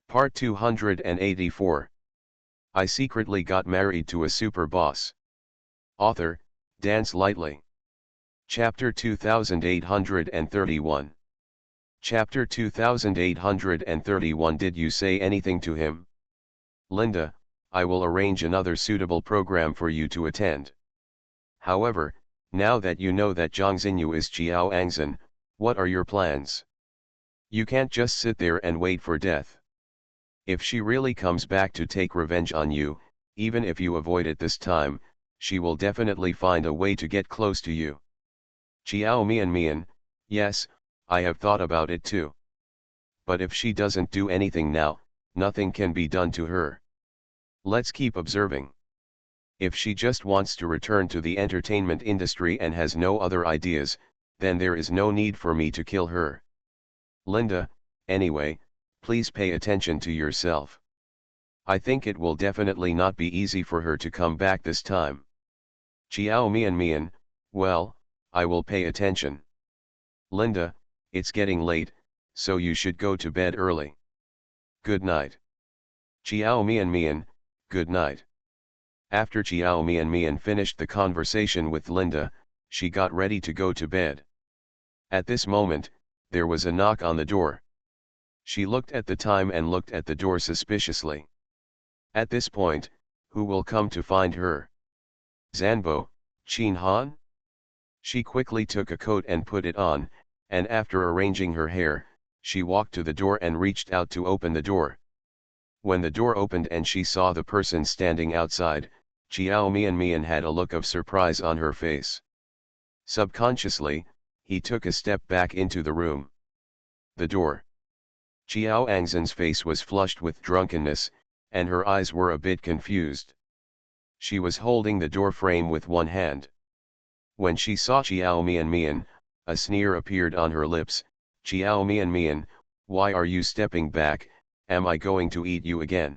Part 284. I secretly got married to a super boss. Author, Dance Lightly. Chapter 2831. Chapter 2831. Did you say anything to him? Linda, I will arrange another suitable program for you to attend. However, now that you know that Zhang Xinyu is Qiao Angzhen, what are your plans? You can't just sit there and wait for death. If she really comes back to take revenge on you, even if you avoid it this time, she will definitely find a way to get close to you. Qiao Mian, yes, I have thought about it too. But if she doesn't do anything now, nothing can be done to her. Let's keep observing. If she just wants to return to the entertainment industry and has no other ideas, then there is no need for me to kill her. Linda, anyway, please pay attention to yourself. I think it will definitely not be easy for her to come back this time. Qiao Mian, well, I will pay attention. Linda, it's getting late, so you should go to bed early. Good night. Qiao Mian, good night. After Qiao Mian finished the conversation with Linda, she got ready to go to bed. At this moment, there was a knock on the door. She looked at the time and looked at the door suspiciously. At this point, who will come to find her? Zanbo, Qin Han? She quickly took a coat and put it on, and after arranging her hair, she walked to the door and reached out to open the door. When the door opened and she saw the person standing outside, Qiao Mian had a look of surprise on her face. Subconsciously, he took a step back into the room. The door. Qiao Angzhen's face was flushed with drunkenness, and her eyes were a bit confused. She was holding the door frame with one hand. When she saw Qiao Mian, a sneer appeared on her lips. Qiao Mian, why are you stepping back? Am I going to eat you again?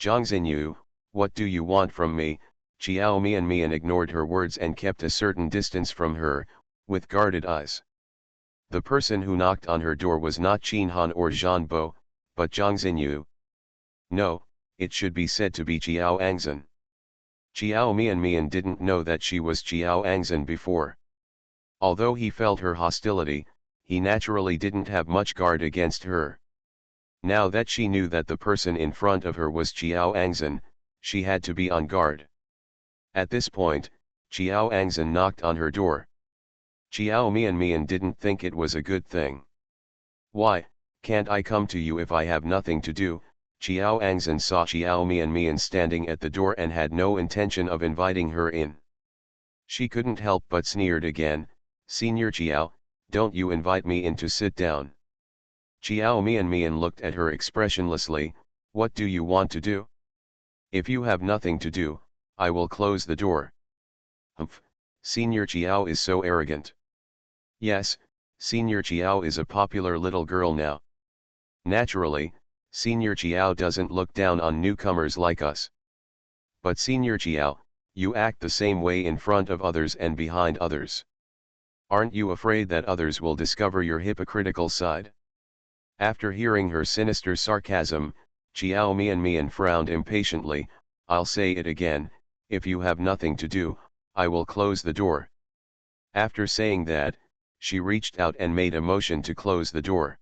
Zhang Xinyu, what do you want from me? Qiao Mian ignored her words and kept a certain distance from her, with guarded eyes. The person who knocked on her door was not Qin Han or Zhanbo, but Zhang Xinyu. No, it should be said to be Qiao Angzhen. Qiao Mian didn't know that she was Qiao Angzhen before. Although he felt her hostility, he naturally didn't have much guard against her. Now that she knew that the person in front of her was Qiao Angzhen, she had to be on guard. At this point, Qiao Angzhen knocked on her door. Qiao Mian didn't think it was a good thing. Why, can't I come to you if I have nothing to do? Qiao Angzhen saw Qiao Mian standing at the door and had no intention of inviting her in. She couldn't help but sneered again. Senior Qiao, don't you invite me in to sit down. Qiao Mian looked at her expressionlessly. What do you want to do? If you have nothing to do, I will close the door. Humph, Senior Qiao is so arrogant. Yes, Senior Qiao is a popular little girl now. Naturally, Senior Qiao doesn't look down on newcomers like us. But Senior Qiao, you act the same way in front of others and behind others. Aren't you afraid that others will discover your hypocritical side? After hearing her sinister sarcasm, Qiao Mian frowned impatiently. I'll say it again, if you have nothing to do, I will close the door. After saying that, she reached out and made a motion to close the door.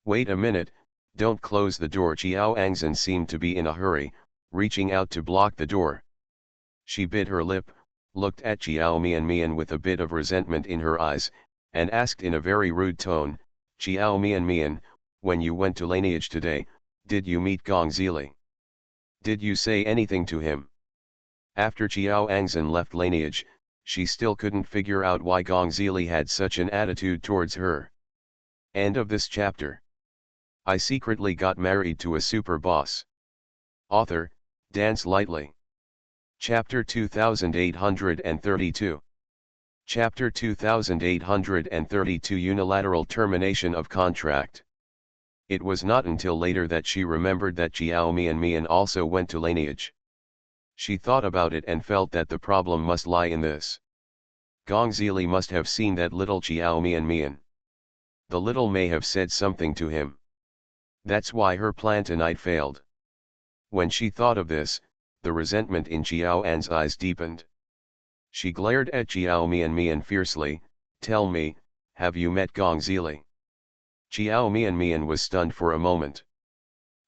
Wait a minute, don't close the door. Qiao Angzhen seemed to be in a hurry, reaching out to block the door. She bit her lip, looked at Qiao Mian with a bit of resentment in her eyes, and asked in a very rude tone, Qiao Mian, when you went to Lineage today, did you meet Gong Zili? Did you say anything to him? After Qiao Angzhen left Lineage, she still couldn't figure out why Gong Zili had such an attitude towards her. End of this chapter. I secretly got married to a super boss. Author, Dance Lightly. Chapter 2832. Chapter 2832. Unilateral termination of contract. It was not until later that she remembered that Qiao Mian also went to Lineage. She thought about it and felt that the problem must lie in this. Gong Zili must have seen that little Qiao Mian. The little may have said something to him. That's why her plan tonight failed. When she thought of this, the resentment in Jiao An's eyes deepened. She glared at Jiao Mian fiercely. Tell me, have you met Gong Zili? Jiao Mian was stunned for a moment.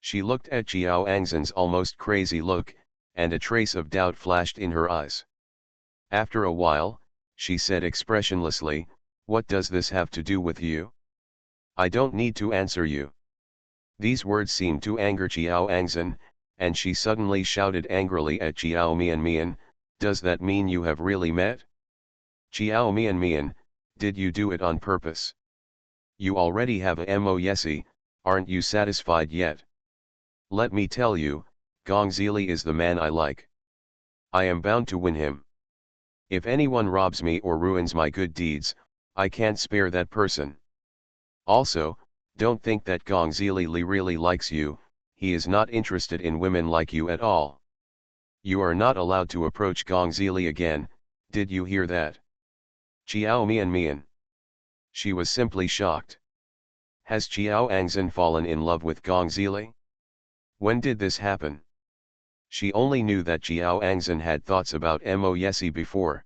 She looked at Jiao Angzan's almost crazy look, and a trace of doubt flashed in her eyes. After a while, she said expressionlessly, what does this have to do with you? I don't need to answer you. These words seemed to anger Jiao Angzan, and she suddenly shouted angrily at Jiao Mian, does that mean you have really met? Jiao Mian, did you do it on purpose? You already have a MOYESI, aren't you satisfied yet? Let me tell you, Gong Zili is the man I like. I am bound to win him. If anyone robs me or ruins my good deeds, I can't spare that person. Also, don't think that Gong Zili really likes you, he is not interested in women like you at all. You are not allowed to approach Gong Zili again, did you hear that? Jiao Mian. She was simply shocked. Has Jiao Angzan fallen in love with Gong Zili? When did this happen? She only knew that Jiao Angzan had thoughts about MOYESI before.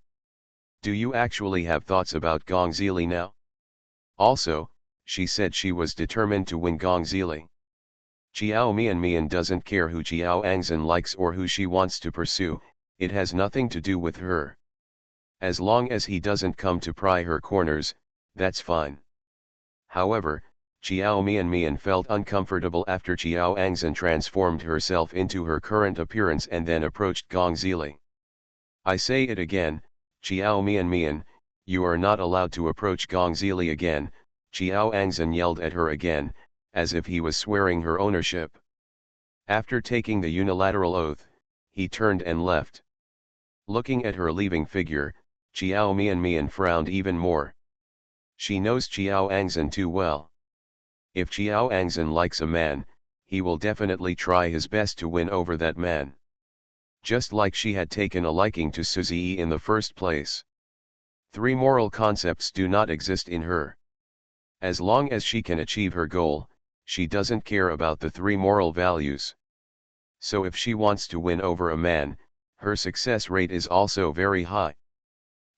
Do you actually have thoughts about Gong Zili now? Also, she said she was determined to win Gong Zili. Jiao Mian doesn't care who Jiao Angzan likes or who she wants to pursue, it has nothing to do with her. As long as he doesn't come to pry her corners, that's fine. However, Jiao Mian felt uncomfortable after Jiao Angzan transformed herself into her current appearance and then approached Gong Zili. I say it again, Jiao Mian, you are not allowed to approach Gong Zili again, Jiao Angzan yelled at her again, as if he was swearing her ownership. After taking the unilateral oath, he turned and left. Looking at her leaving figure, Jiao Mian frowned even more. She knows Jiao Angzan too well. If Jiao Angzan likes a man, he will definitely try his best to win over that man. Just like she had taken a liking to Suzy in the first place. Three moral concepts do not exist in her. As long as she can achieve her goal, she doesn't care about the three moral values. So if she wants to win over a man, her success rate is also very high.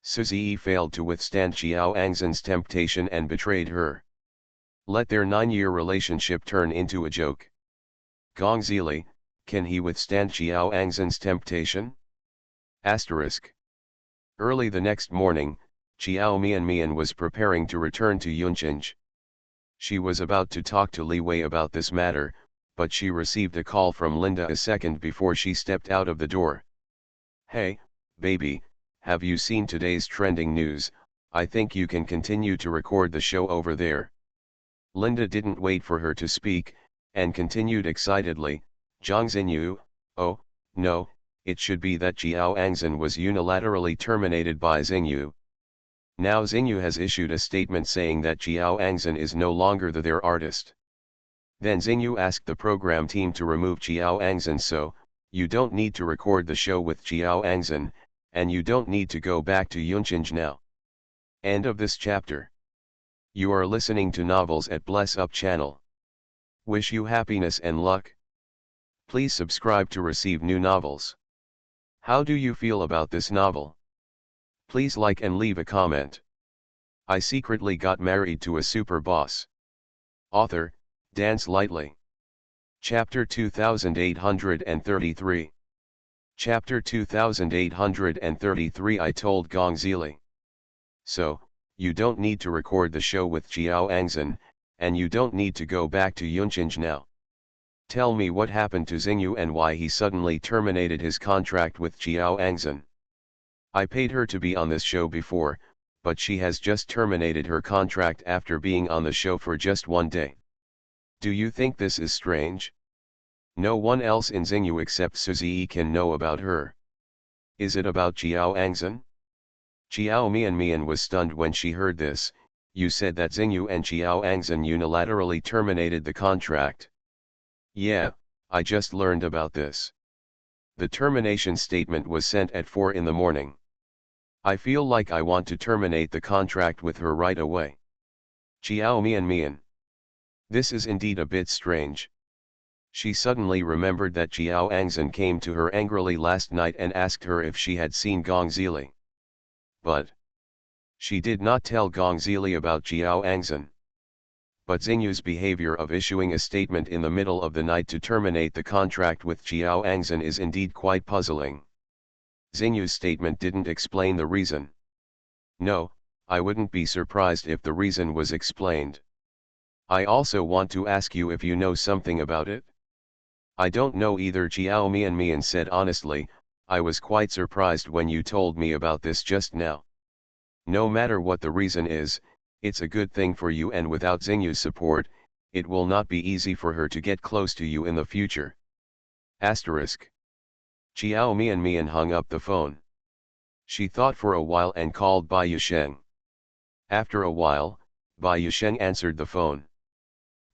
Suzy failed to withstand Jiao Angzan's temptation and betrayed her. Let their 9-year relationship turn into a joke. Gong Zili, can he withstand Jiao Angzan's temptation? Asterisk. Early the next morning, Jiao Mian was preparing to return to Yunqing. She was about to talk to Li Wei about this matter, but she received a call from Linda a second before she stepped out of the door. Hey, baby, have you seen today's trending news? I think you can continue to record the show over there. Linda didn't wait for her to speak, and continued excitedly, Zhang Xinyu, oh, no, it should be that Jiao Angzan was unilaterally terminated by Xinyu. Now Xinyu has issued a statement saying that Jiao Angzan is no longer their artist. Then Xinyu asked the program team to remove Jiao Angzan, so, you don't need to record the show with Jiao Angzan, and you don't need to go back to Yunqing now. End of this chapter. You are listening to Novels at Bless Up channel. Wish you happiness and luck. Please subscribe to receive new novels. How do you feel about this novel? Please like and leave a comment. I secretly got married to a super boss. Author, Dance Lightly. Chapter 2833. Chapter 2833. I told Gong Zili. So, you don't need to record the show with Jiao Angzan, and you don't need to go back to Yunqing now. Tell me what happened to Xinyu and why he suddenly terminated his contract with Jiao Angzan. I paid her to be on this show before, but she has just terminated her contract after being on the show for just one day. Do you think this is strange? No one else in Xinyu except Suzy can know about her. Is it about Jiao Angzan? Jiao Mian was stunned when she heard this. You said that Xinyu and Jiao Angzan unilaterally terminated the contract. Yeah, I just learned about this. The termination statement was sent at 4 in the morning. I feel like I want to terminate the contract with her right away. Jiao Mian. This is indeed a bit strange. She suddenly remembered that Jiao Angzhen came to her angrily last night and asked her if she had seen Gong Zili. But she did not tell Gong Zili about Jiao Angzhen. But Xingyu's behavior of issuing a statement in the middle of the night to terminate the contract with Jiao Angzhen is indeed quite puzzling. Xingyu's statement didn't explain the reason. No, I wouldn't be surprised if the reason was explained. I also want to ask you if you know something about it. I don't know either, Jiao Mian said honestly. I was quite surprised when you told me about this just now. No matter what the reason is, it's a good thing for you, and without Xingyu's support, it will not be easy for her to get close to you in the future. Asterisk. Jiao Mian hung up the phone. She thought for a while and called Bai Yusheng. After a while, Bai Yusheng answered the phone.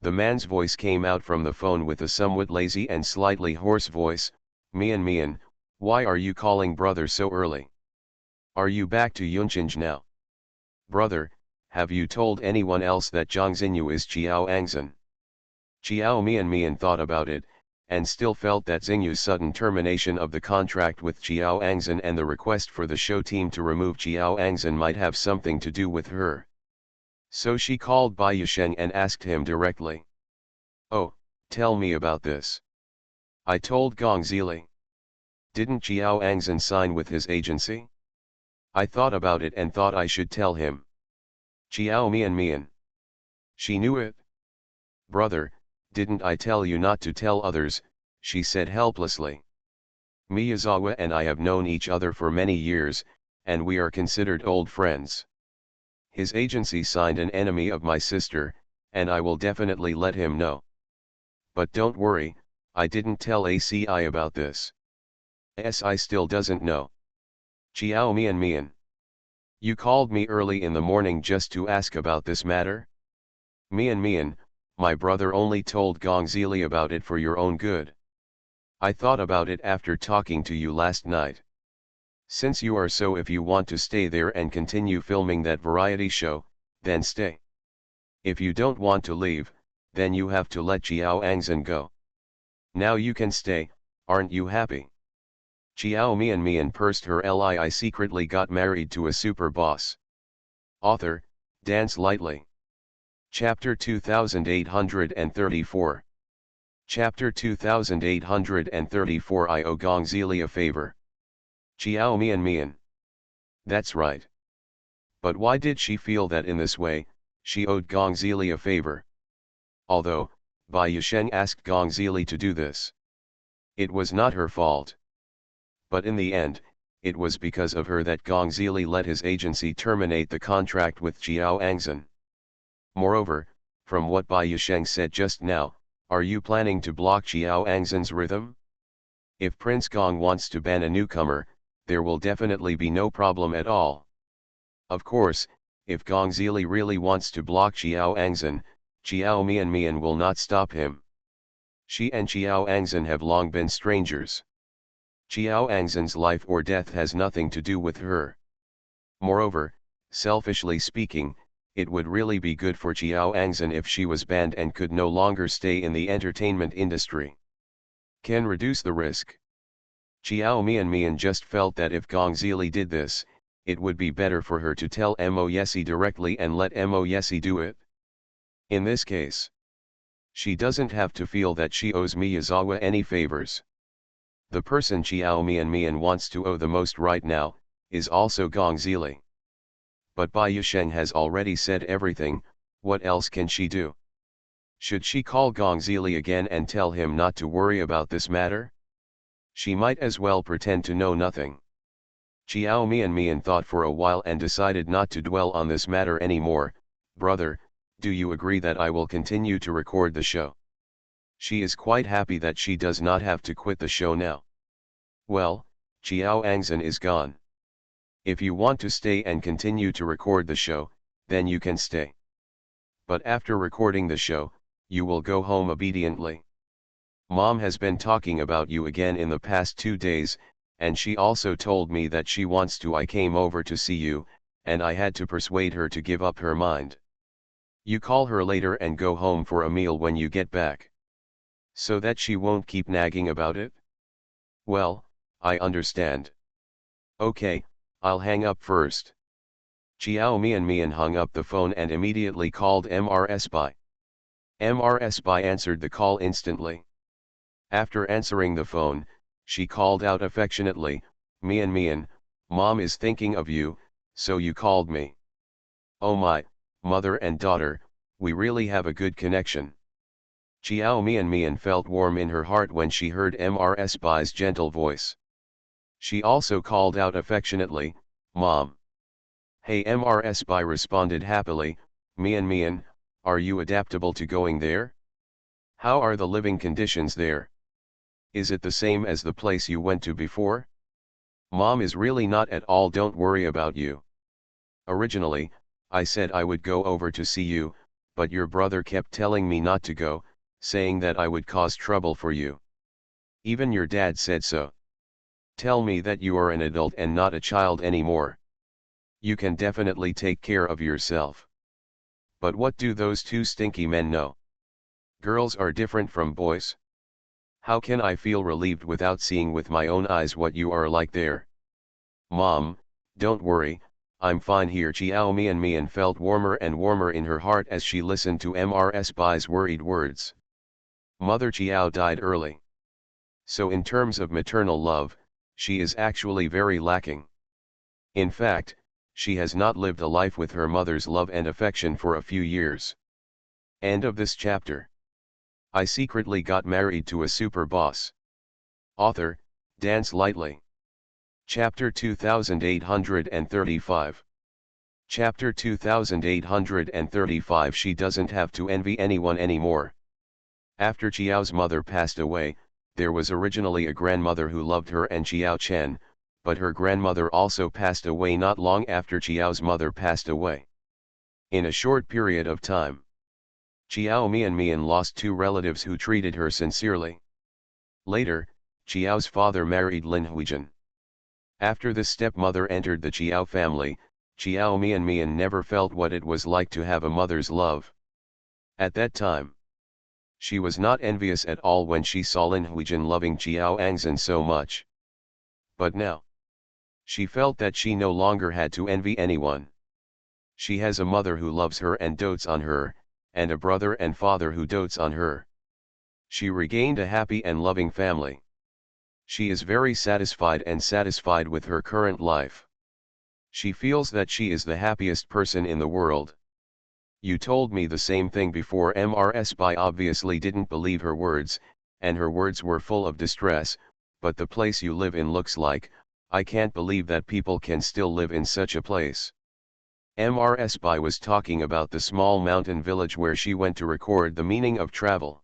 The man's voice came out from the phone with a somewhat lazy and slightly hoarse voice. Mian, why are you calling brother so early? Are you back to Yunchinj now? Brother, have you told anyone else that Zhang Xinyu is Jiao Angzhen? Jiao Mian thought about it, and still felt that Xingyu's sudden termination of the contract with Jiao Angzhen and the request for the show team to remove Jiao Angzhen might have something to do with her. So she called Bai Yusheng and asked him directly. Oh, tell me about this. I told Gong Zili. Didn't Jiao Angzhen sign with his agency? I thought about it and thought I should tell him. Jiao Mian. She knew it? Brother, didn't I tell you not to tell others, she said helplessly. Miyazawa and I have known each other for many years, and we are considered old friends. His agency signed an enemy of my sister, and I will definitely let him know. But don't worry, I didn't tell ACI about this. SI still doesn't know. Jiao Mian. You called me early in the morning just to ask about this matter? Mian, my brother only told Gong Zili about it for your own good. I thought about it after talking to you last night. Since you are so, if you want to stay there and continue filming that variety show, then stay. If you don't want to leave, then you have to let Jiao Angzhen go. Now you can stay, aren't you happy? Jiao Mian pursed her lips. I secretly got married to a super boss. Author, Dance Lightly. Chapter 2834. Chapter 2834. I owe Gong Zili a favor. Jiao Mian. That's right. But why did she feel that in this way, she owed Gong Zili a favor? Although, Bai Yusheng asked Gong Zili to do this. It was not her fault. But in the end, it was because of her that Gong Zili let his agency terminate the contract with Jiao Angzhen. Moreover, from what Bai Yusheng said just now, are you planning to block Jiao Angzhen's rhythm? If Prince Gong wants to ban a newcomer, there will definitely be no problem at all. Of course, if Gong Zili really wants to block Jiao Angzhen, Jiao Mian will not stop him. She and Jiao Angzhen have long been strangers. Jiao Angzhen's life or death has nothing to do with her. Moreover, selfishly speaking, it would really be good for Jiao Angzhen if she was banned and could no longer stay in the entertainment industry. Can reduce the risk. Jiao Mian just felt that if Gong Zili did this, it would be better for her to tell Mo Yesi directly and let Mo Yesi do it. In this case, she doesn't have to feel that she owes Miyazawa any favors. The person Jiao Mian wants to owe the most right now, is also Gong Zili. But Bai Yusheng has already said everything, what else can she do? Should she call Gong Zili again and tell him not to worry about this matter? She might as well pretend to know nothing. Jiao Mian thought for a while and decided not to dwell on this matter anymore. Brother, do you agree that I will continue to record the show? She is quite happy that she does not have to quit the show now. Well, Jiao Angzhen is gone. If you want to stay and continue to record the show, then you can stay. But after recording the show, you will go home obediently. Mom has been talking about you again in the past 2 days, and she also told me that she wants to. I came over to see you, and I had to persuade her to give up her mind. You call her later and go home for a meal when you get back. So that she won't keep nagging about it? Well, I understand. Okay, I'll hang up first. Chiao Mian hung up the phone and immediately called MRS Bai. MRS Bai answered the call instantly. After answering the phone, she called out affectionately, Mian, Mom is thinking of you, so you called me. Oh my, mother and daughter, we really have a good connection. Chiao Mian felt warm in her heart when she heard MRS Bai's gentle voice. She also called out affectionately, Mom. Hey, MRS Bai responded happily, Mian, are you adaptable to going there? How are the living conditions there? Is it the same as the place you went to before? Mom is really not at all, don't worry about you. Originally, I said I would go over to see you, but your brother kept telling me not to go, saying that I would cause trouble for you. Even your dad said so. Tell me that you are an adult and not a child anymore. You can definitely take care of yourself. But what do those two stinky men know? Girls are different from boys. How can I feel relieved without seeing with my own eyes what you are like there? Mom, don't worry, I'm fine here. Chiao Mian felt warmer and warmer in her heart as she listened to MRS Bai's worried words. Mother Chiao died early. So in terms of maternal love, she is actually very lacking. In fact, she has not lived a life with her mother's love and affection for a few years. End of this chapter. I secretly got married to a super boss. Author, Dance Lightly. Chapter 2835. Chapter 2835. She doesn't have to envy anyone anymore. After Chiao's mother passed away, there was originally a grandmother who loved her and Chiao Chen, but her grandmother also passed away not long after Chiao's mother passed away. In a short period of time, Chiao Mian lost two relatives who treated her sincerely. Later, Chiao's father married Lin Huijin. After this stepmother entered the Chiao family, Chiao Mian never felt what it was like to have a mother's love. At that time, she was not envious at all when she saw Lin Huijin loving Chiao Angzhen so much. But now, she felt that she no longer had to envy anyone. She has a mother who loves her and dotes on her, and a brother and father who dotes on her. She regained a happy and loving family. She is very satisfied with her current life. She feels that she is the happiest person in the world. You told me the same thing before. MRS Bai obviously didn't believe her words, and her words were full of distress, but the place you live in looks like, I can't believe that people can still live in such a place. MRS Bai was talking about the small mountain village where she went to record The Meaning of Travel.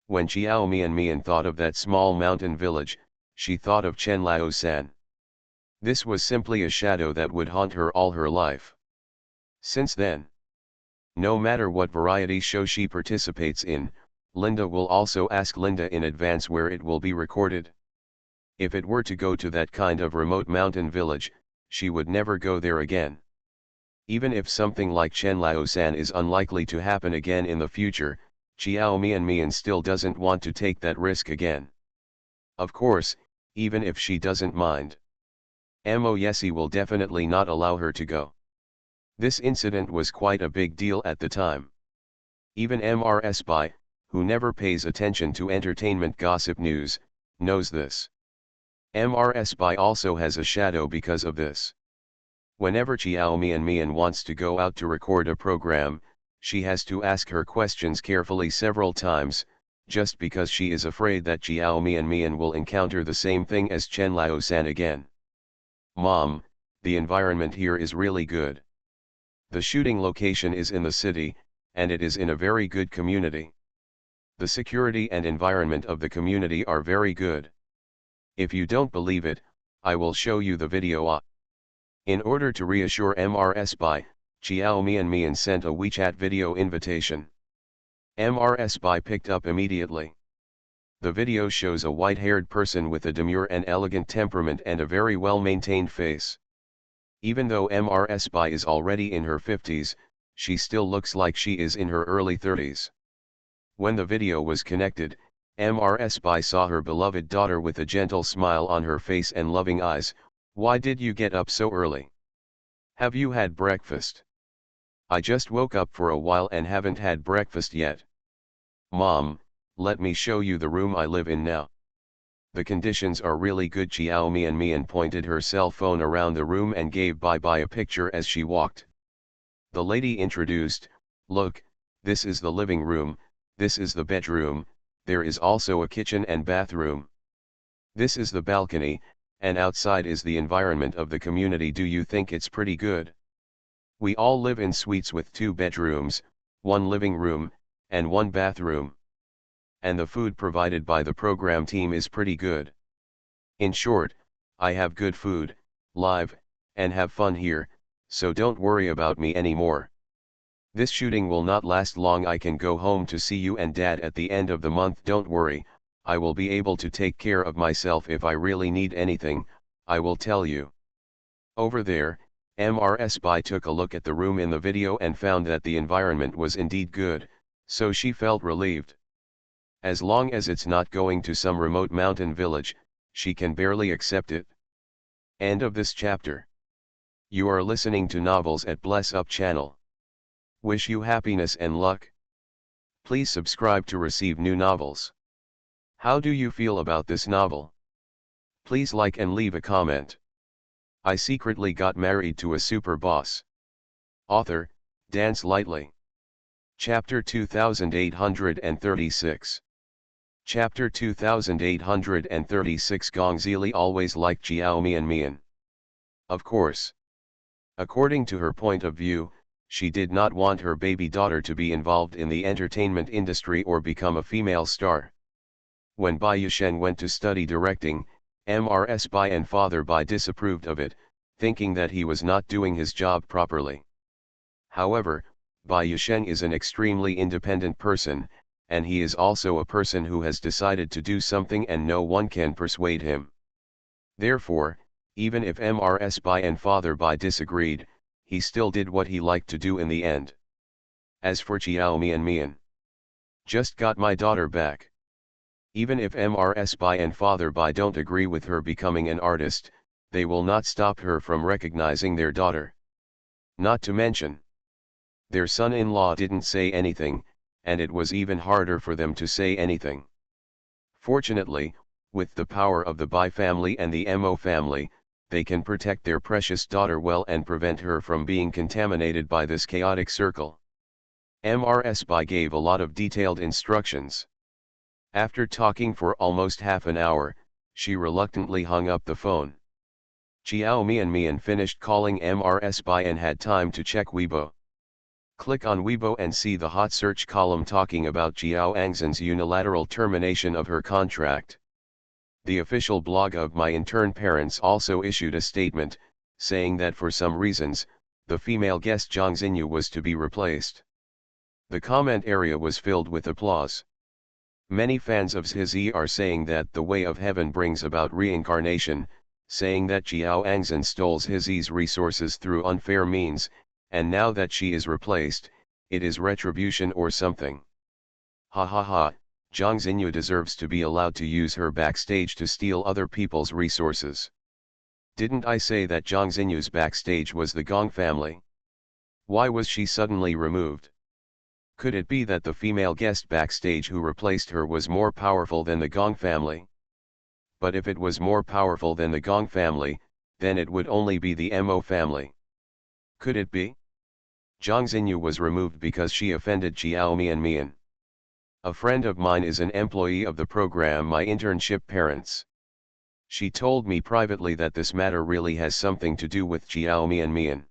When Chiao Mian thought of that small mountain village, she thought of Chen Lao-san. This was simply a shadow that would haunt her all her life. Since then, no matter what variety show she participates in, Linda will also ask Linda in advance where it will be recorded. If it were to go to that kind of remote mountain village, she would never go there again. Even if something like Chen Lao-san is unlikely to happen again in the future, Chiao Mian still doesn't want to take that risk again. Of course, even if she doesn't mind. Mo Yesi will definitely not allow her to go. This incident was quite a big deal at the time. Even MRS Bai, who never pays attention to entertainment gossip news, knows this. MRS Bai also has a shadow because of this. Whenever Chiao Mian wants to go out to record a program, she has to ask her questions carefully several times, just because she is afraid that Chiao Mian will encounter the same thing as Chen Lao-san again. Mom, the environment here is really good. The shooting location is in the city, and it is in a very good community. The security and environment of the community are very good. If you don't believe it, I will show you the video. In order to reassure MRS Bai, Chiao Mian sent a WeChat video invitation. MRS Bai picked up immediately. The video shows a white-haired person with a demure and elegant temperament and a very well-maintained face. Even though MRS Bai is already in her 50s, she still looks like she is in her early 30s. When the video was connected, Mrs. Bai saw her beloved daughter with a gentle smile on her face and loving eyes. "Why did you get up so early? Have you had breakfast?" "I just woke up for a while and haven't had breakfast yet." "Mom, let me show you the room I live in now. The conditions are really good." Xiao Mian pointed her cell phone around the room and gave Bai a picture as she walked. The lady introduced, "Look, this is the living room, this is the bedroom, there is also a kitchen and bathroom. This is the balcony, and outside is the environment of the community. Do you think it's pretty good? We all live in suites with 2 bedrooms, 1 living room, and 1 bathroom. And the food provided by the program team is pretty good. In short, I have good food, live, and have fun here, so don't worry about me anymore. This shooting will not last long. I can go home to see you and Dad at the end of the month. Don't worry, I will be able to take care of myself. If I really need anything, I will tell you." Over there, Mrs. Bai took a look at the room in the video and found that the environment was indeed good, so she felt relieved. As long as it's not going to some remote mountain village, she can barely accept it. End of this chapter. You are listening to Novels at Bless Up channel. Wish you happiness and luck. Please subscribe to receive new novels. How do you feel about this novel? Please like and leave a comment. I secretly got married to a super boss. Author, Dance Lightly. Chapter 2836. Chapter 2836. Gong Zili always liked Xiao Mian. Of course. According to her point of view, she did not want her baby daughter to be involved in the entertainment industry or become a female star. When Bai Yushen went to study directing, Mrs. Bai and Father Bai disapproved of it, thinking that he was not doing his job properly. However, Bai Yushen is an extremely independent person, and he is also a person who has decided to do something and no one can persuade him. Therefore, even if Mrs. Bai and Father Bai disagreed, he still did what he liked to do in the end. As for Xiao Mian, just got my daughter back. Even if Mrs. Bai and Father Bai don't agree with her becoming an artist, they will not stop her from recognizing their daughter. Not to mention, their son-in-law didn't say anything, and it was even harder for them to say anything. Fortunately, with the power of the Bai family and the Mo family, they can protect their precious daughter well and prevent her from being contaminated by this chaotic circle. Mrs. Bai gave a lot of detailed instructions. After talking for almost half an hour, she reluctantly hung up the phone. Xiao Mian finished calling Mrs. Bai and had time to check Weibo. Click on Weibo and see the hot search column talking about Jiao Angzhen's unilateral termination of her contract. The official blog of My Intern Parents also issued a statement, saying that for some reasons, the female guest Zhang Xinyu was to be replaced. The comment area was filled with applause. Many fans of Zhi are saying that the way of heaven brings about reincarnation, saying that Jiao Angzhen stole Zhi's resources through unfair means, and now that she is replaced, it is retribution or something. Ha ha ha. Zhang Xinyu deserves to be allowed to use her backstage to steal other people's resources. Didn't I say that Zhang Xinyu's backstage was the Gong family? Why was she suddenly removed? Could it be that the female guest backstage who replaced her was more powerful than the Gong family? But if it was more powerful than the Gong family, then it would only be the Mo family. Could it be? Zhang Xinyu was removed because she offended Xiao Mian. A friend of mine is an employee of the program My Internship Parents. She told me privately that this matter really has something to do with Xiao Mian.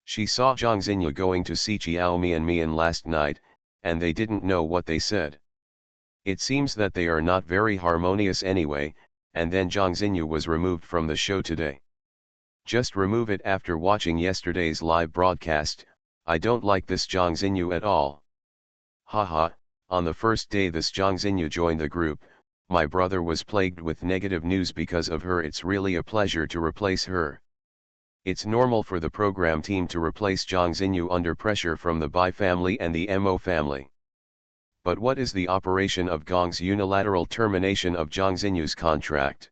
She saw Zhang Xinyu going to see Xiao Mian last night, and they didn't know what they said. It seems that they are not very harmonious anyway, and then Zhang Xinyu was removed from the show today. Just remove it after watching yesterday's live broadcast. I don't like this Zhang Xinyu at all. Haha. On the first day this Zhang Xinyu joined the group, my brother was plagued with negative news because of her. It's really a pleasure to replace her. It's normal for the program team to replace Zhang Xinyu under pressure from the Bai family and the Mo family. But what is the operation of Gong's unilateral termination of Zhang Xinyu's contract?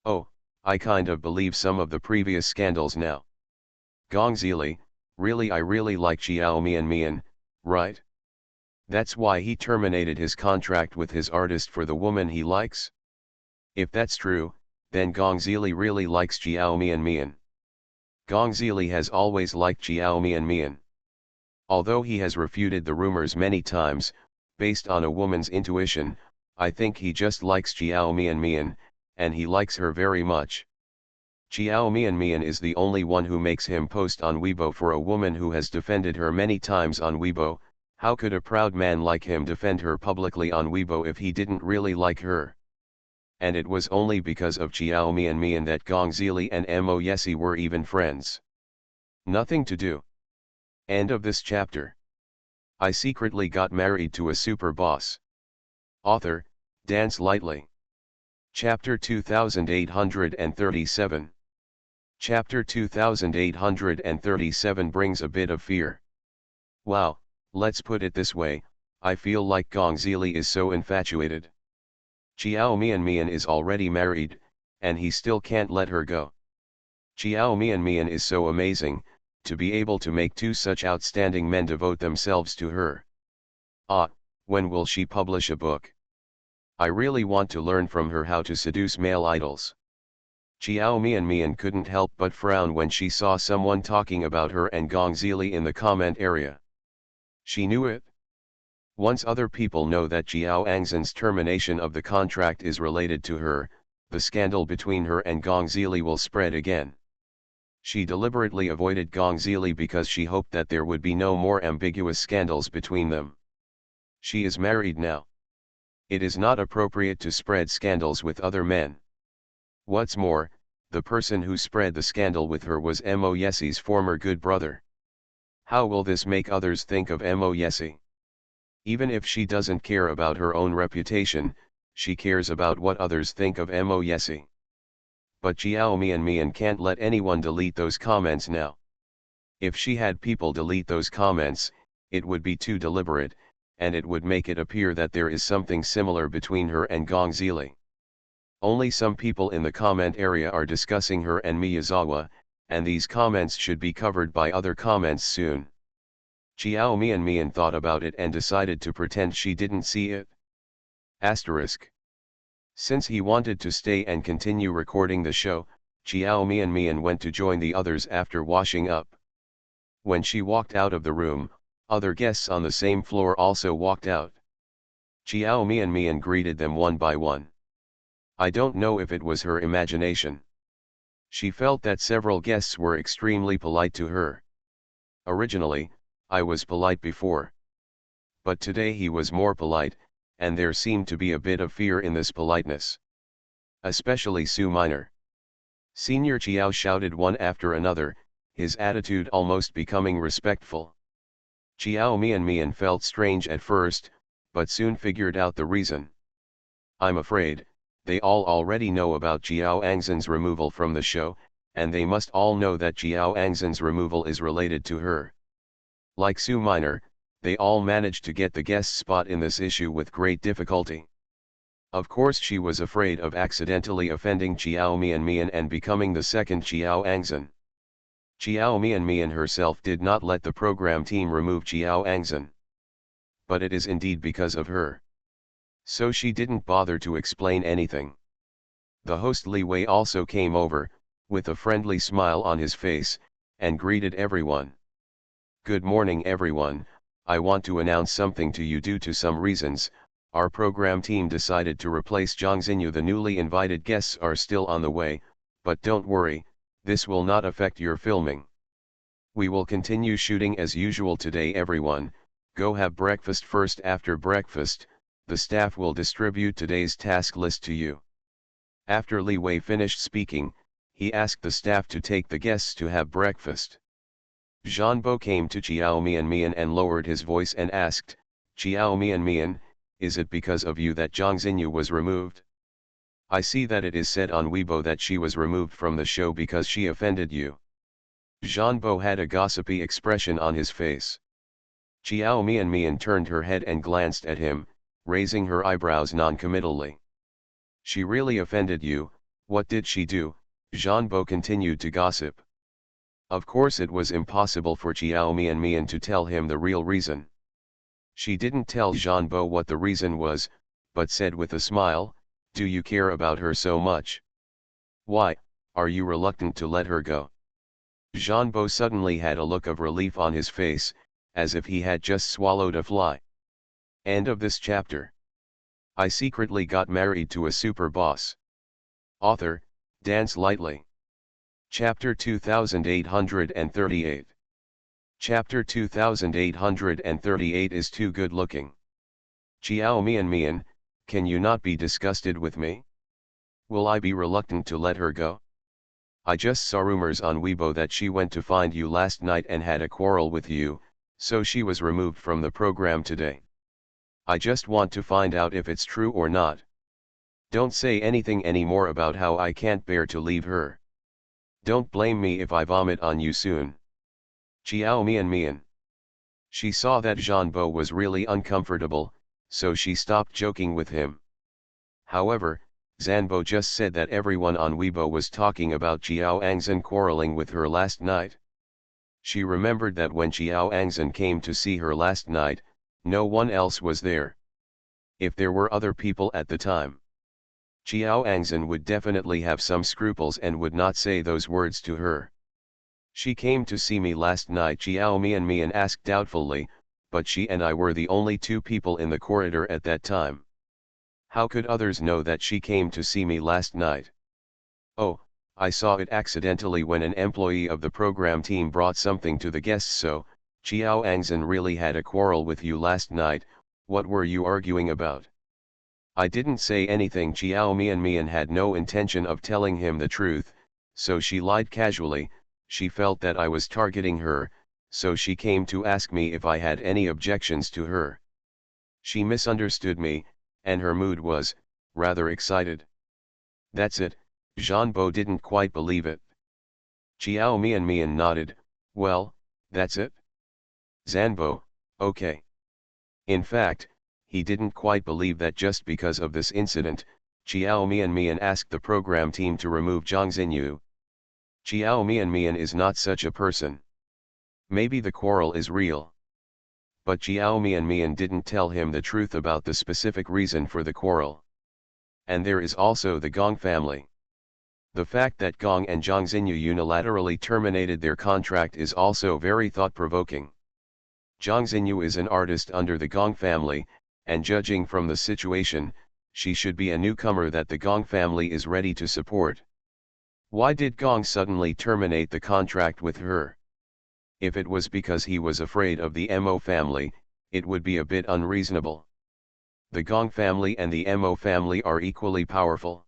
Oh, I kind of believe some of the previous scandals now. Gong Zili, really I really like Xiao Mian, right? That's why he terminated his contract with his artist for the woman he likes? If that's true, then Gong Zili really likes Xiao Mian. Gong Zili has always liked Xiao Mian. Although he has refuted the rumors many times, based on a woman's intuition, I think he just likes Xiao Mian, and he likes her very much. Xiao Mian is the only one who makes him post on Weibo for a woman who has defended her many times on Weibo. How could a proud man like him defend her publicly on Weibo if he didn't really like her? And it was only because of Xiao Mian that Gong Zili and Mo Yesi were even friends. Nothing to do. End of this chapter. I secretly got married to a super boss. Author, Dance Lightly. Chapter 2837. Chapter 2837 brings a bit of fear. Wow, let's put it this way, I feel like Gong Zili is so infatuated. Xiao Mian is already married, and he still can't let her go. Xiao Mian is so amazing, to be able to make two such outstanding men devote themselves to her. Ah, when will she publish a book? I really want to learn from her how to seduce male idols. Xiao Mian couldn't help but frown when she saw someone talking about her and Gong Zili in the comment area. She knew it. Once other people know that Xiao Angzhen's termination of the contract is related to her, the scandal between her and Gong Zili will spread again. She deliberately avoided Gong Zili because she hoped that there would be no more ambiguous scandals between them. She is married now. It is not appropriate to spread scandals with other men. What's more, the person who spread the scandal with her was Mo Yesi's former good brother. How will this make others think of Mo Yesi? Even if she doesn't care about her own reputation, she cares about what others think of Mo Yesi. But Xiao Mian can't let anyone delete those comments now. If she had people delete those comments, it would be too deliberate, and it would make it appear that there is something similar between her and Gong Zili. Only some people in the comment area are discussing her and Miyazawa, and these comments should be covered by other comments soon. Xiao Mian thought about it and decided to pretend she didn't see it. Asterisk. Since he wanted to stay and continue recording the show, Xiao Mian went to join the others after washing up. When she walked out of the room, other guests on the same floor also walked out. Xiao Mian greeted them one by one. I don't know if it was her imagination. She felt that several guests were extremely polite to her. Originally, I was polite before. But today he was more polite, and there seemed to be a bit of fear in this politeness. Especially Su Minor. Senior Chiao shouted one after another, his attitude almost becoming respectful. Xiao Mian felt strange at first, but soon figured out the reason. I'm afraid, they all already know about Xiao Angzhen's removal from the show, and they must all know that Xiao Angzhen's removal is related to her. Like Su Minor, they all managed to get the guest spot in this issue with great difficulty. Of course she was afraid of accidentally offending Xiao Mian and becoming the second Xiao Angzhen. Xiao Mian herself did not let the program team remove Xiao Angzhen. But it is indeed because of her. So she didn't bother to explain anything. The host Li Wei also came over, with a friendly smile on his face, and greeted everyone. Good morning everyone, I want to announce something to you. Due to some reasons, our program team decided to replace Zhang Xinyu. The newly invited guests are still on the way, but don't worry, this will not affect your filming. We will continue shooting as usual today. Everyone, go have breakfast first. After breakfast, the staff will distribute today's task list to you. After Li Wei finished speaking, he asked the staff to take the guests to have breakfast. Zhanbo came to Xiao Mian and lowered his voice and asked, Xiao Mian, is it because of you that Zhang Xinyu was removed? I see that it is said on Weibo that she was removed from the show because she offended you. Zhanbo had a gossipy expression on his face. Chiao Mian turned her head and glanced at him, raising her eyebrows non-committally. She really offended you, what did she do? Zhanbo continued to gossip. Of course it was impossible for Chiao Mian to tell him the real reason. She didn't tell Zhanbo what the reason was, but said with a smile, do you care about her so much? Why, are you reluctant to let her go? Zhanbo suddenly had a look of relief on his face, as if he had just swallowed a fly. End of this chapter. I secretly got married to a super boss. Author, Dance Lightly. Chapter 2838. Chapter 2838 is too good looking. Chiao Mian, can you not be disgusted with me? Will I be reluctant to let her go? I just saw rumors on Weibo that she went to find you last night and had a quarrel with you, so she was removed from the program today. I just want to find out if it's true or not. Don't say anything anymore about how I can't bear to leave her. Don't blame me if I vomit on you soon. Chiao Mian. She saw that Zhanbo was really uncomfortable, so she stopped joking with him. However, Zhanbo just said that everyone on Weibo was talking about Chiao Angzhen quarreling with her last night. She remembered that when Chiao Angzhen came to see her last night, no one else was there. If there were other people at the time, Chiao Angzhen would definitely have some scruples and would not say those words to her. She came to see me last night, Chiao Mian asked doubtfully, but she and I were the only two people in the corridor at that time. How could others know that she came to see me last night? Oh, I saw it accidentally when an employee of the program team brought something to the guests. So, Chiao Angzhen really had a quarrel with you last night. What were you arguing about? I didn't say anything. Chiao Mian had no intention of telling him the truth, so she lied casually. She felt that I was targeting her, so she came to ask me if I had any objections to her. She misunderstood me, and her mood was rather excited. That's it. Zhanbo didn't quite believe it. Chiao Mian nodded. Well, that's it? Zhanbo, okay. In fact, he didn't quite believe that just because of this incident, Chiao Mian asked the program team to remove Zhang Xinyu. Chiao Mian is not such a person. Maybe the quarrel is real. But Chiao Mian didn't tell him the truth about the specific reason for the quarrel. And there is also the Gong family. The fact that Gong and Zhang Xinyu unilaterally terminated their contract is also very thought-provoking. Zhang Xinyu is an artist under the Gong family, and judging from the situation, she should be a newcomer that the Gong family is ready to support. Why did Gong suddenly terminate the contract with her? If it was because he was afraid of the Mo family, it would be a bit unreasonable. The Gong family and the Mo family are equally powerful.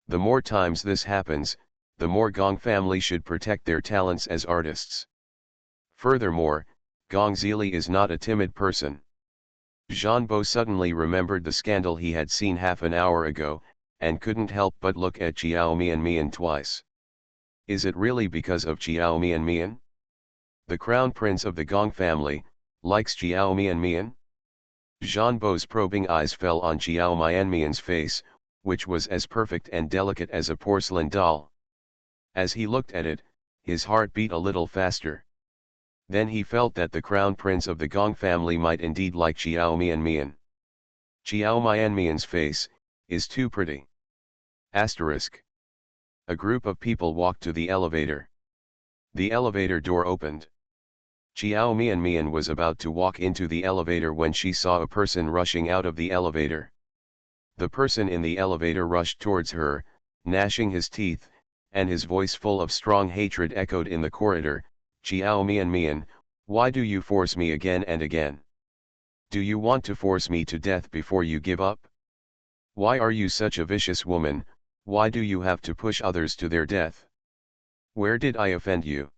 The more times this happens, the more Gong family should protect their talents as artists. Furthermore, Gong Zili is not a timid person. Zhanbo suddenly remembered the scandal he had seen half an hour ago, and couldn't help but look at Chiao Mian twice. Is it really because of Chiao Mian? The crown prince of the Gong family likes Chiao Mian? Zhanbo's probing eyes fell on Chiao Mian's face, which was as perfect and delicate as a porcelain doll. As he looked at it, his heart beat a little faster. Then he felt that the crown prince of the Gong family might indeed like Chiao Mian. Chiao Mian's face is too pretty. Asterisk. A group of people walked to the elevator. The elevator door opened. Chiao Mian was about to walk into the elevator when she saw a person rushing out of the elevator. The person in the elevator rushed towards her, gnashing his teeth, and his voice full of strong hatred echoed in the corridor. Chiao Mian, why do you force me again and again? Do you want to force me to death before you give up? Why are you such a vicious woman? Why do you have to push others to their death? Where did I offend you?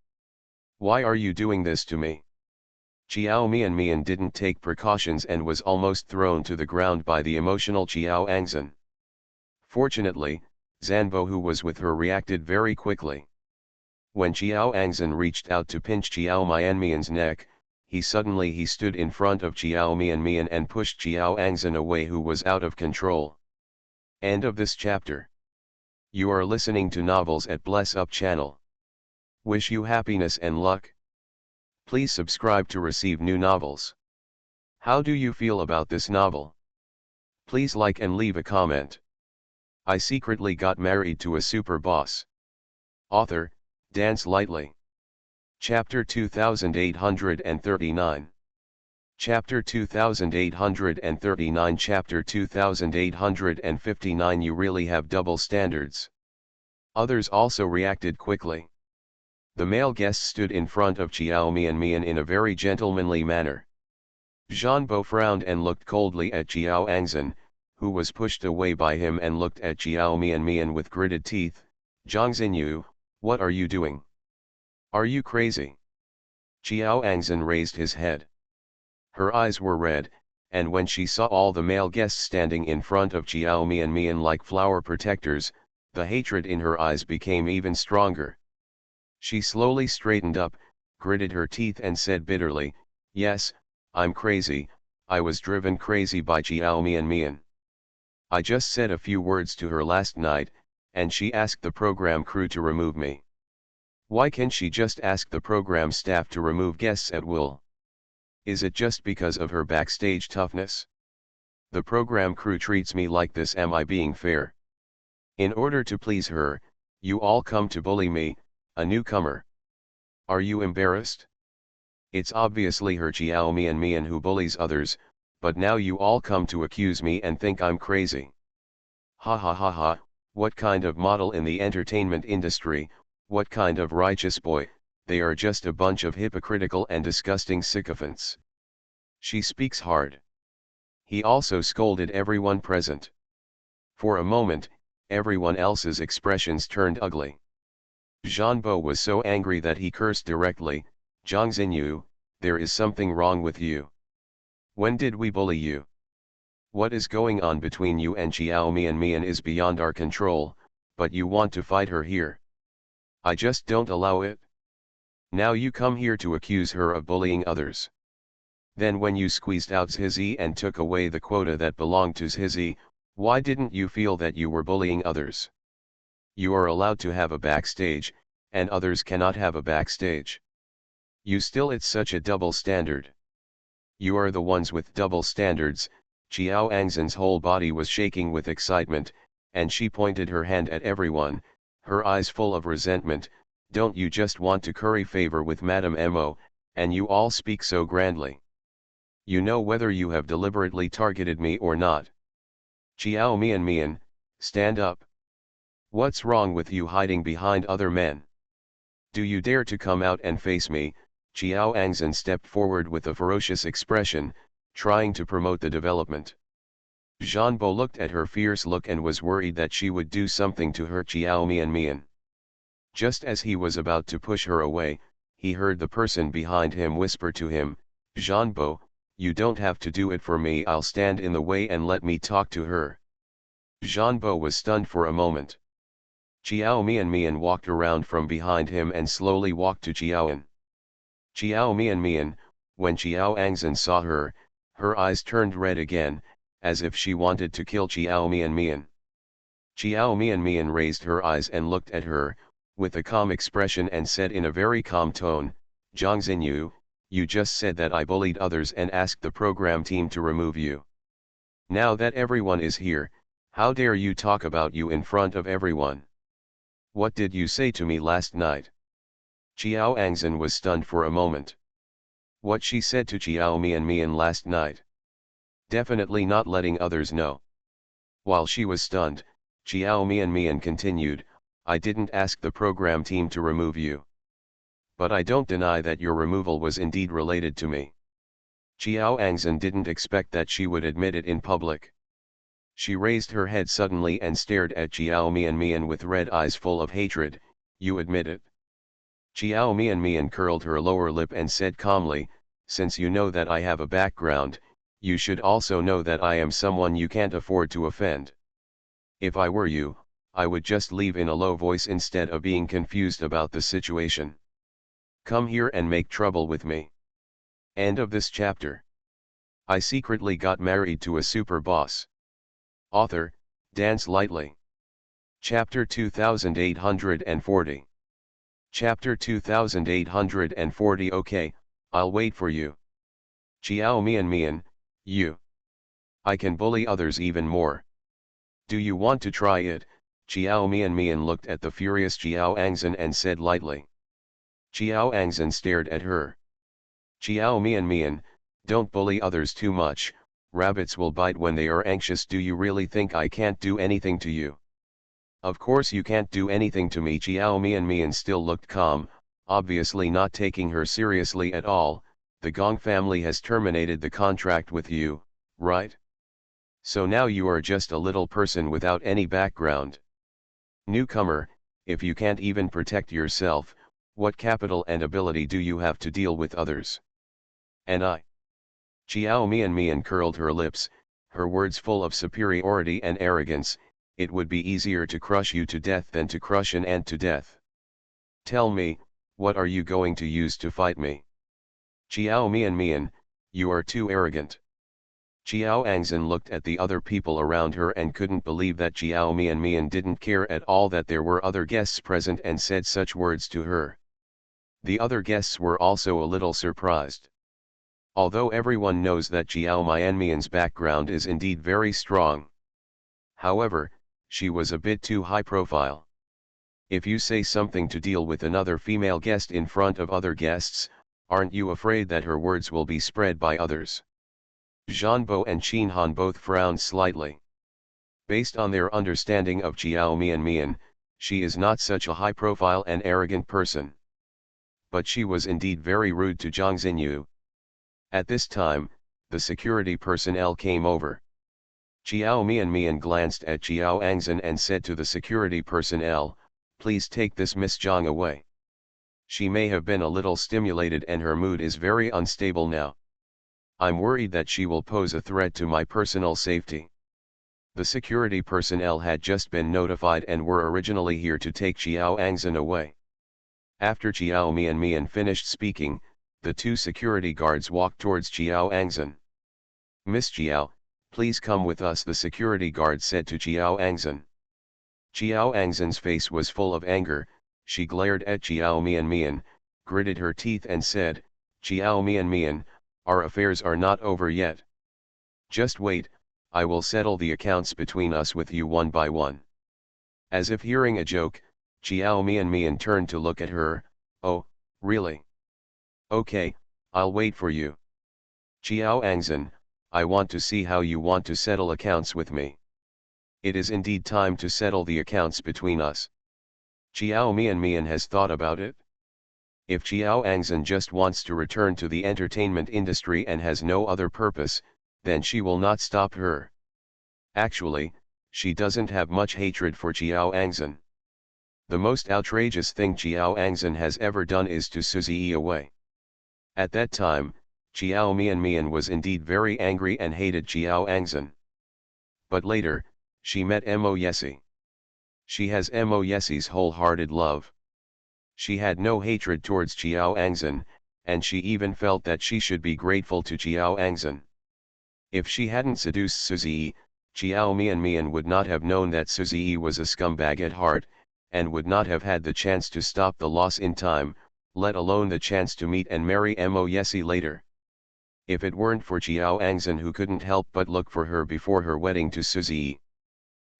Why are you doing this to me? Chiao Mian didn't take precautions and was almost thrown to the ground by the emotional Chiao Angzhen. Fortunately, Zhanbo, who was with her, reacted very quickly. When Xiao Angzan reached out to pinch Xiao Mianmian's neck, he stood in front of Xiao Mianmian and pushed Xiao Angzan away, who was out of control. End of this chapter. You are listening to Novels at Bless Up channel. Wish you happiness and luck. Please subscribe to receive new novels. How do you feel about this novel? Please like and leave a comment. I secretly got married to a super boss. Author, Dance Lightly. Chapter 2839. Chapter 2839. Chapter 2859. You really have double standards. Others also reacted quickly. The male guest stood in front of Xiao Mianmian in a very gentlemanly manner. Zhanbo frowned and looked coldly at Xiao Angzan, who was pushed away by him, and looked at Xiao Mianmian with gritted teeth. Zhang Xinyu, what are you doing? Are you crazy? Xiao Angzan raised his head. Her eyes were red, and when she saw all the male guests standing in front of Xiao Mianmian like flower protectors, the hatred in her eyes became even stronger. She slowly straightened up, gritted her teeth and said bitterly, "Yes, I'm crazy, I was driven crazy by Xiao Mianmian. I just said a few words to her last night, and she asked the program crew to remove me. Why can't she just ask the program staff to remove guests at will? Is it just because of her backstage toughness? The program crew treats me like this. Am I being fair? In order to please her, you all come to bully me, a newcomer. Are you embarrassed? It's obviously her Xiao Mianmian who bullies others, but now you all come to accuse me and think I'm crazy. Ha ha ha ha, what kind of model in the entertainment industry, what kind of righteous boy, they are just a bunch of hypocritical and disgusting sycophants." She speaks hard. He also scolded everyone present. For a moment, everyone else's expressions turned ugly. Zhanbo was so angry that he cursed directly. "Zhang Xinyu, there is something wrong with you. When did we bully you? What is going on between you and Xiao Mianmian is beyond our control, but you want to fight her here. I just don't allow it. Now you come here to accuse her of bullying others. Then when you squeezed out Zhizi and took away the quota that belonged to Zhizi, why didn't you feel that you were bullying others? You are allowed to have a backstage, and others cannot have a backstage. It's such a double standard. You are the ones with double standards." Xiao Angzan's whole body was shaking with excitement, and she pointed her hand at everyone, her eyes full of resentment. "Don't you just want to curry favor with Madame Mo, and you all speak so grandly? You know whether you have deliberately targeted me or not. Xiao Mianmian, stand up. What's wrong with you hiding behind other men? Do you dare to come out and face me?" Xiao Angzan stepped forward with a ferocious expression, trying to promote the development. Zhanbo looked at her fierce look and was worried that she would do something to hurt Xiao Mianmian. Just as he was about to push her away, he heard the person behind him whisper to him, "Zhanbo, you don't have to do it for me. I'll stand in the way and let me talk to her." Zhanbo was stunned for a moment. Xiao Mianmian walked around from behind him and slowly walked to Xiaoan. Xiao Mianmian, when Xiao Angzan saw her, her eyes turned red again, as if she wanted to kill Xiao Mianmian. Xiao Mianmian raised her eyes and looked at her, with a calm expression, and said in a very calm tone, "Zhang Xinyu, you just said that I bullied others and asked the program team to remove you. Now that everyone is here, how dare you talk about you in front of everyone? What did you say to me last night?" Xiao Angzan was stunned for a moment. What she said to Xiao Mianmian last night? Definitely not letting others know. While she was stunned, Xiao Mianmian continued, "I didn't ask the program team to remove you. But I don't deny that your removal was indeed related to me." Xiao Angzan didn't expect that she would admit it in public. She raised her head suddenly and stared at Xiao Mianmian with red eyes full of hatred. "You admit it?" Xiao Mianmian curled her lower lip and said calmly, "Since you know that I have a background, you should also know that I am someone you can't afford to offend. If I were you, I would just leave in a low voice instead of being confused about the situation. Come here and make trouble with me. End of this chapter. I secretly got married to a super boss. Author, Dance Lightly. Chapter 2840. Chapter 2840. Okay, I'll wait for you. Chiao Mian, you. I can bully others even more. Do you want to try it? Chiao Mian looked at the furious Chiao Angzan and said lightly. Chiao Angzan stared at her. Chiao Mian, don't bully others too much, rabbits will bite when they are anxious. Do you really think I can't do anything to you? Of course you can't do anything to me. Chiao Mian still looked calm, obviously not taking her seriously at all. The Gong family has terminated the contract with you, right? So now you are just a little person without any background. Newcomer, if you can't even protect yourself, what capital and ability do you have to deal with others? And I? Chiao Mian curled her lips, her words full of superiority and arrogance. It would be easier to crush you to death than to crush an ant to death. Tell me, what are you going to use to fight me? Chiao Mian, you are too arrogant. Chiao Angzan looked at the other people around her and couldn't believe that Chiao Mian didn't care at all that there were other guests present and said such words to her. The other guests were also a little surprised. Although everyone knows that Chiao Mian's background is indeed very strong. However, she was a bit too high profile. If you say something to deal with another female guest in front of other guests, aren't you afraid that her words will be spread by others? Zhanbo and Qin Han both frowned slightly. Based on their understanding of Chiao Mian, she is not such a high-profile and arrogant person. But she was indeed very rude to Zhang Xinyu. At this time, the security personnel came over. Chiao Mian glanced at Chiao Angzan and said to the security personnel, "Please take this Miss Zhang away. She may have been a little stimulated and her mood is very unstable now. I'm worried that she will pose a threat to my personal safety." The security personnel had just been notified and were originally here to take Chiao Angzan away. After Chiao Mian finished speaking, the two security guards walked towards Chiao Angzan. "Miss Chiao, please come with us," the security guard said to Chiao Angzan. Chiao Angzan's face was full of anger. She glared at Chiao Mian, gritted her teeth and said, "Chiao Mian, our affairs are not over yet. Just wait, I will settle the accounts between us with you one by one." As if hearing a joke, Chiao Mian turned to look at her. "Oh, really? Okay, I'll wait for you. Chiao Angzan, I want to see how you want to settle accounts with me. It is indeed time to settle the accounts between us." Chiao Mian has thought about it. If Chiao Angzan just wants to return to the entertainment industry and has no other purpose, then she will not stop her. Actually, she doesn't have much hatred for Chiao Angzan. The most outrageous thing Chiao Angzan has ever done is to Suzy away. At that time, Chiao Mian was indeed very angry and hated Chiao Angzan. But later, she met Mo Yesi. She has Mo Yesi's wholehearted love. She had no hatred towards Chiao Angzan, and she even felt that she should be grateful to Chiao Angzan. If she hadn't seduced Suzy, Chiao Mian would not have known that Suzy was a scumbag at heart, and would not have had the chance to stop the loss in time, let alone the chance to meet and marry Mo Yesi later. If it weren't for Chiao Angzan, who couldn't help but look for her before her wedding to Suzy,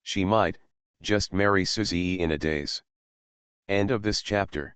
she might just marry Suzy in a daze. End of this chapter.